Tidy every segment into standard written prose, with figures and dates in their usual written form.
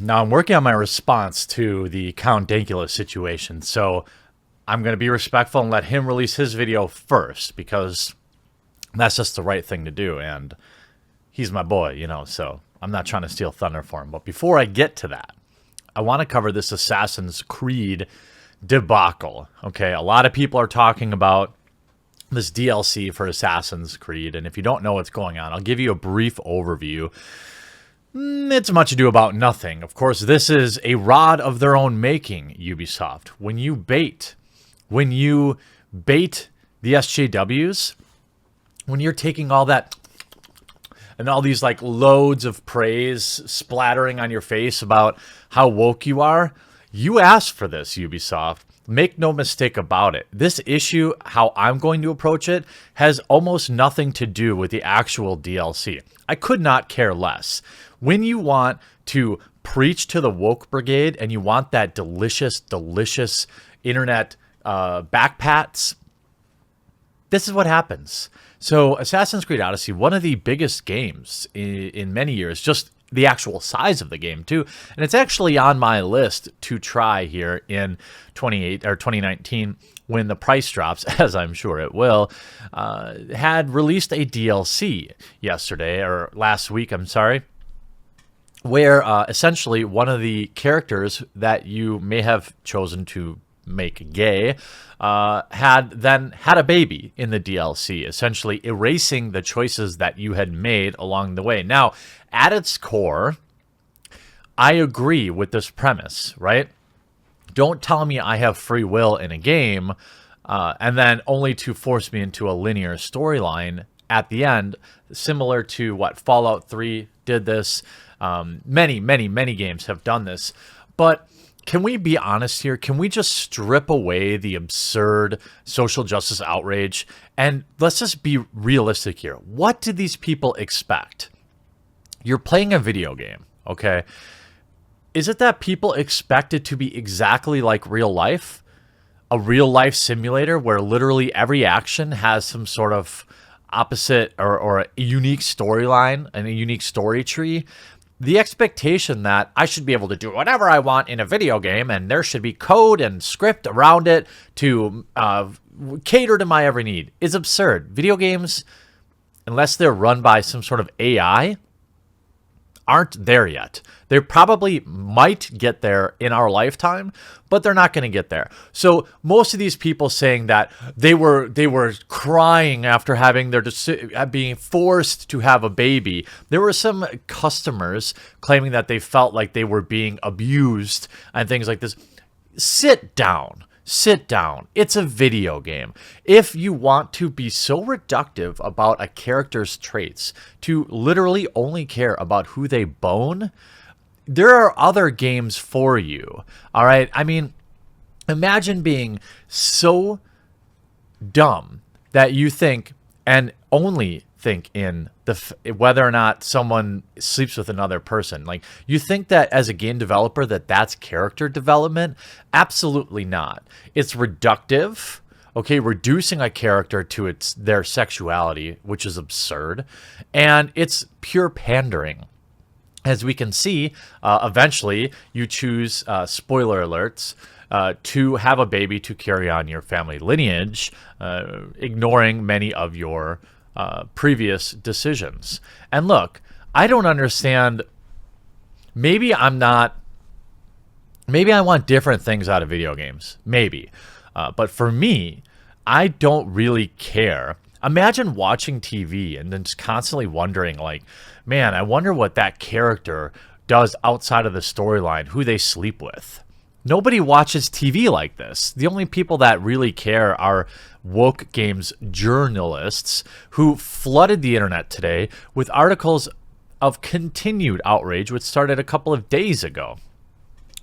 Now I'm working on my response to the Count Dankula situation, so I'm going to be respectful and let him release his video first, because that's just the right thing to do, and he's my boy, you know, so I'm not trying to steal thunder for him. But before I get to that, I want to cover this Assassin's Creed debacle, okay? A lot of people are talking about this DLC for Assassin's Creed, and if you don't know what's going on, I'll give you a brief overview. It's much ado about nothing. Of course, this is a rod of their own making, Ubisoft. When you bait the SJWs, when you're taking all that and all these like loads of praise splattering on your face about how woke you are, you asked for this, Ubisoft. Make no mistake about it. This issue, how I'm going to approach it, has almost nothing to do with the actual DLC. I could not care less. When you want to preach to the woke brigade and you want that delicious internet backpats, this is what happens. So Assassin's Creed Odyssey, one of the biggest games in many years, just the actual size of the game too. And it's actually on my list to try here in 2019 when the price drops, as I'm sure it will. Had released a DLC yesterday, or last week, I'm sorry, where essentially one of the characters that you may have chosen to make gay had a baby in the DLC, essentially erasing the choices that you had made along the way. Now, at its core, I agree with this premise, right? Don't tell me I have free will in a game and then only to force me into a linear storyline at the end, similar to what Fallout 3 did this. Many games have done this. But can we be honest here? Can we just strip away the absurd social justice outrage? And let's just be realistic here. What did these people expect? You're playing a video game, okay? Is it that people expect it to be exactly like real life? A real life simulator where literally every action has some sort of opposite or a unique storyline and a unique story tree? The expectation that I should be able to do whatever I want in a video game and there should be code and script around it to cater to my every need is absurd. Video games, unless they're run by some sort of AI, aren't there yet. They probably might get there in our lifetime, but they're not going to get there. So most of these people saying that they were crying after having being forced to have a baby. There were some customers claiming that they felt like they were being abused and things like this. Sit down. Sit down. It's a video game. If you want to be so reductive about a character's traits to literally only care about who they bone, there are other games for you. All right? I mean, imagine being so dumb that you think and only think in whether or not someone sleeps with another person. Like, you think that as a game developer that's character development? Absolutely not. It's reductive, okay, reducing a character to their sexuality, which is absurd, and it's pure pandering. As we can see, eventually you choose, spoiler alerts, to have a baby to carry on your family lineage, ignoring many of your previous decisions. And look, I don't understand. Maybe I want different things out of video games. Maybe. But for me, I don't really care. Imagine watching TV and then just constantly wondering, like, man, I wonder what that character does outside of the storyline, who they sleep with. Nobody watches TV like this. The only people that really care are woke games journalists who flooded the internet today with articles of continued outrage, which started a couple of days ago.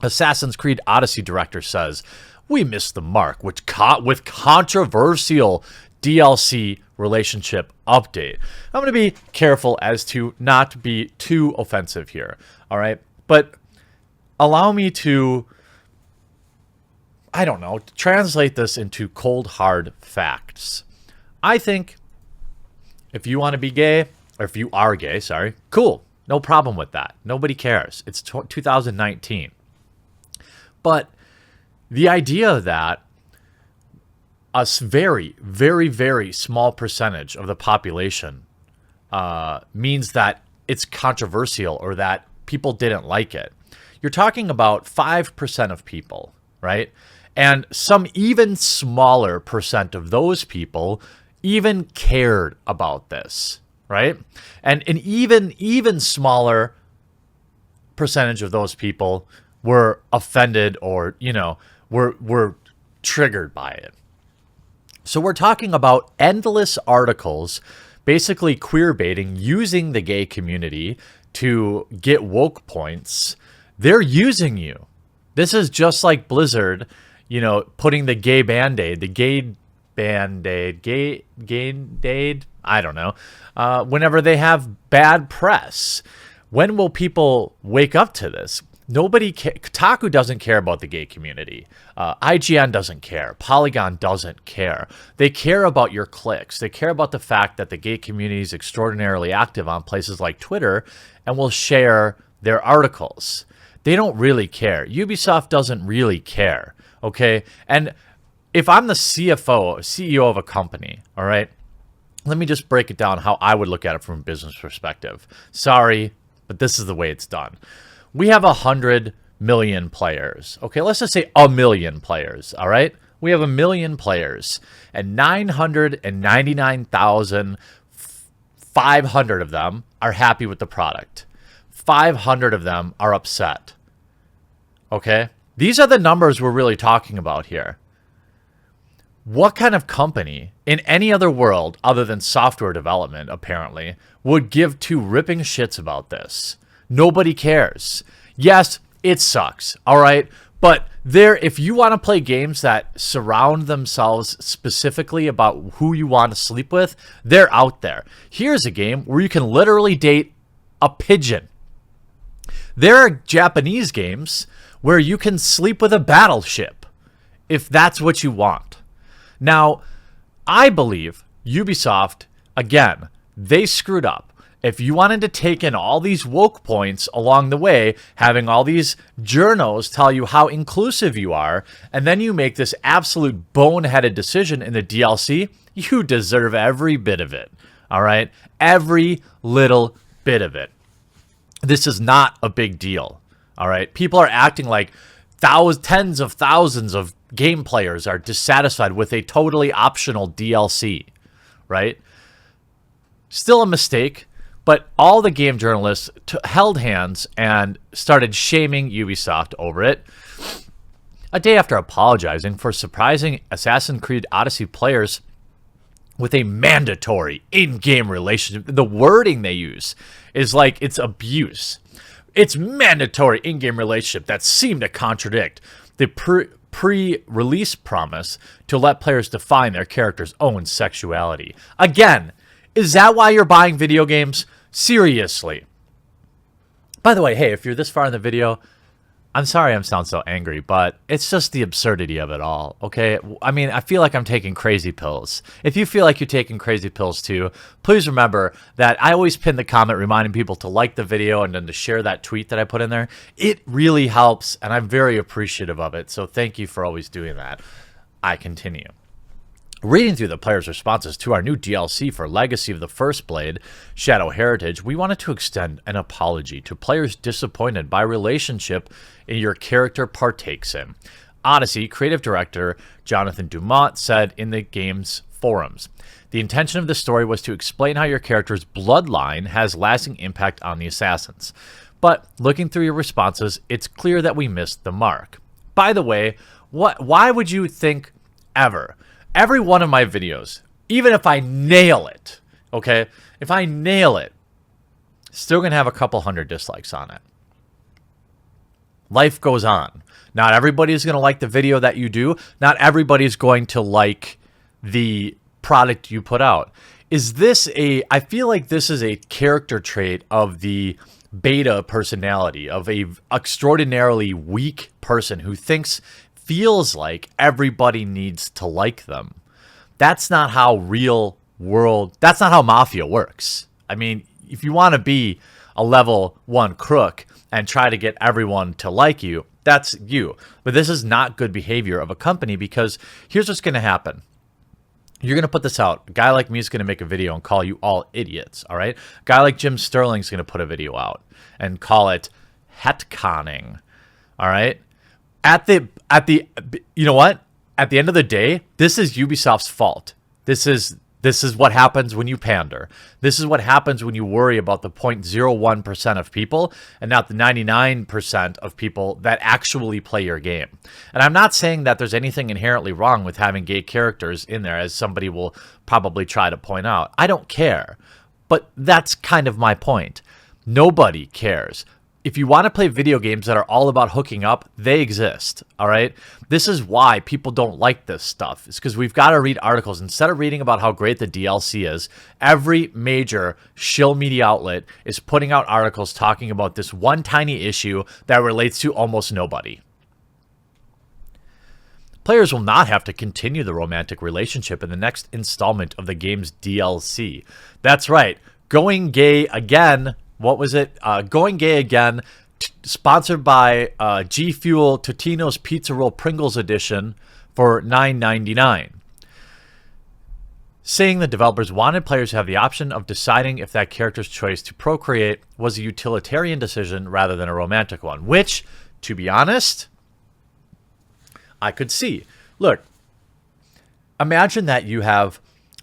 Assassin's Creed Odyssey director says, "We missed the mark with controversial DLC relationship update." I'm going to be careful as to not be too offensive here, all right? But allow me to, I don't know, translate this into cold, hard facts. I think if you want to be gay, or if you are gay, sorry, cool. No problem with that. Nobody cares. It's 2019. But the idea that a very, very, very small percentage of the population means that it's controversial or that people didn't like it. You're talking about 5% of people, right? And some even smaller percent of those people even cared about this, right? And an even smaller percentage of those people were offended or, were triggered by it. So we're talking about endless articles, basically queer baiting, using the gay community to get woke points. They're using you. This is just like Blizzard, putting the gay band-aid, I don't know, whenever they have bad press. When will people wake up to this? Kotaku doesn't care about the gay community. IGN doesn't care. Polygon doesn't care. They care about your clicks. They care about the fact that the gay community is extraordinarily active on places like Twitter and will share their articles. They don't really care. Ubisoft doesn't really care, okay? And if I'm the CEO of a company, all right, let me just break it down how I would look at it from a business perspective. Sorry, but this is the way it's done. We have 100 million players. Okay, let's just say 1 million players, all right? We have 1 million players, and 999,500 of them are happy with the product. 500 of them are upset. Okay? These are the numbers we're really talking about here. What kind of company in any other world other than software development, apparently, would give two ripping shits about this? Nobody cares. Yes, it sucks, all right? But if you want to play games that surround themselves specifically about who you want to sleep with, they're out there. Here's a game where you can literally date a pigeon. There are Japanese games where you can sleep with a battleship, if that's what you want. Now, I believe Ubisoft, again, they screwed up. If you wanted to take in all these woke points along the way, having all these journos tell you how inclusive you are, and then you make this absolute boneheaded decision in the DLC, you deserve every bit of it. All right? Every little bit of it. This is not a big deal. All right? People are acting like tens of thousands of game players are dissatisfied with a totally optional DLC. Right? Still a mistake. But all the game journalists held hands and started shaming Ubisoft over it. A day after apologizing for surprising Assassin's Creed Odyssey players with a mandatory in-game relationship. The wording they use is like it's abuse. It's mandatory in-game relationship that seemed to contradict the pre-release promise to let players define their character's own sexuality. Again, is that why you're buying video games? Seriously. By the way, hey, if you're this far in the video, I'm sorry I sound so angry, but it's just the absurdity of it all, okay? I mean, I feel like I'm taking crazy pills. If you feel like you're taking crazy pills too, please remember that I always pin the comment reminding people to like the video and then to share that tweet that I put in there. It really helps, and I'm very appreciative of it, so thank you for always doing that. I continue. Reading through the players' responses to our new DLC for Legacy of the First Blade, Shadow Heritage, we wanted to extend an apology to players disappointed by relationship your character partakes in. Odyssey creative director Jonathan Dumont said in the game's forums, "The intention of the story was to explain how your character's bloodline has lasting impact on the assassins. But looking through your responses, it's clear that we missed the mark." By the way, why would you think ever? Every one of my videos, even if I nail it, okay? If I nail it, still going to have a couple hundred dislikes on it. Life goes on. Not everybody's going to like the video that you do. Not everybody's going to like the product you put out. I feel like this is a character trait of the beta personality, of a extraordinarily weak person who feels like everybody needs to like them. That's not how that's not how Mafia works. I mean, if you want to be a level 1 crook and try to get everyone to like you, that's you. But this is not good behavior of a company, because here's what's going to happen. You're going to put this out. A guy like me is going to make a video and call you all idiots, all right? A guy like Jim Sterling is going to put a video out and call it hetconning, all right? You know what? At the end of the day, this is Ubisoft's fault. This is what happens when you pander. This is what happens when you worry about the 0.01% of people and not the 99% of people that actually play your game. And I'm not saying that there's anything inherently wrong with having gay characters in there, as somebody will probably try to point out. I don't care. But that's kind of my point. Nobody cares. If you want to play video games that are all about hooking up, they exist, all right? This is why people don't like this stuff. It's because we've got to read articles. Instead of reading about how great the DLC is, every major shill media outlet is putting out articles talking about this one tiny issue that relates to almost nobody. Players will not have to continue the romantic relationship in the next installment of the game's DLC. That's right, going gay again. What was it? Going Gay Again, sponsored by G Fuel Totino's Pizza Roll Pringles Edition for $9.99. Saying the developers wanted players to have the option of deciding if that character's choice to procreate was a utilitarian decision rather than a romantic one, which, to be honest, I could see. Look, imagine that you have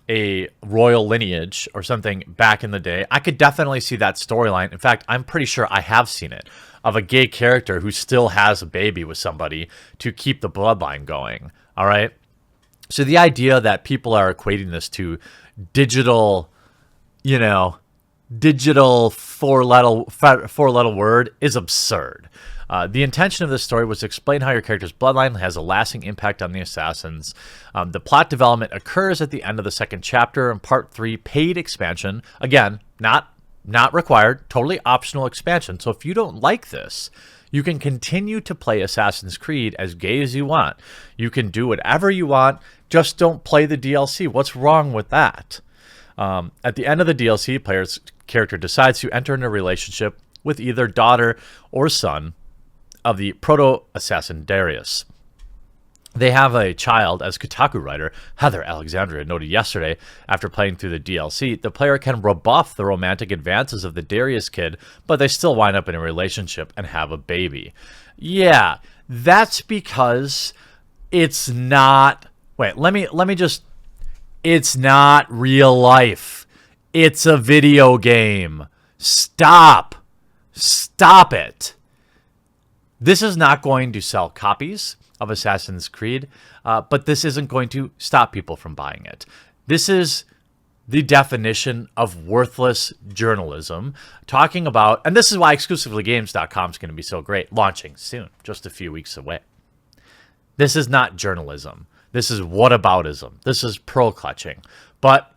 a royal lineage or something back in the day. I could definitely see that storyline. In fact, I'm pretty sure I have seen it, of a gay character who still has a baby with somebody to keep the bloodline going. All right. So the idea that people are equating this to digital, digital four-letter word is absurd. The intention of this story was to explain how your character's bloodline has a lasting impact on the assassins. The plot development occurs at the end of the second chapter in Part 3 paid expansion. Again, not required, totally optional expansion. So if you don't like this, you can continue to play Assassin's Creed as gay as you want. You can do whatever you want, just don't play the DLC. What's wrong with that? At the end of the DLC, player's character decides to enter into a relationship with either daughter or son of the proto-assassin Darius. They have a child, as Kotaku writer Heather Alexandria noted yesterday after playing through the DLC. The player can rebuff the romantic advances of the Darius kid, but they still wind up in a relationship and have a baby. Yeah, that's because it's not... Wait, let me just... It's not real life. It's a video game. Stop. Stop it. This is not going to sell copies of Assassin's Creed, but this isn't going to stop people from buying it. This is the definition of worthless journalism, talking about, and this is why exclusivelygames.com is going to be so great, launching soon, just a few weeks away. This is not journalism. This is whataboutism. This is pearl clutching. But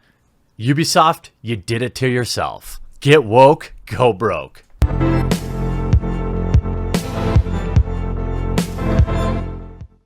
Ubisoft, you did it to yourself. Get woke, go broke.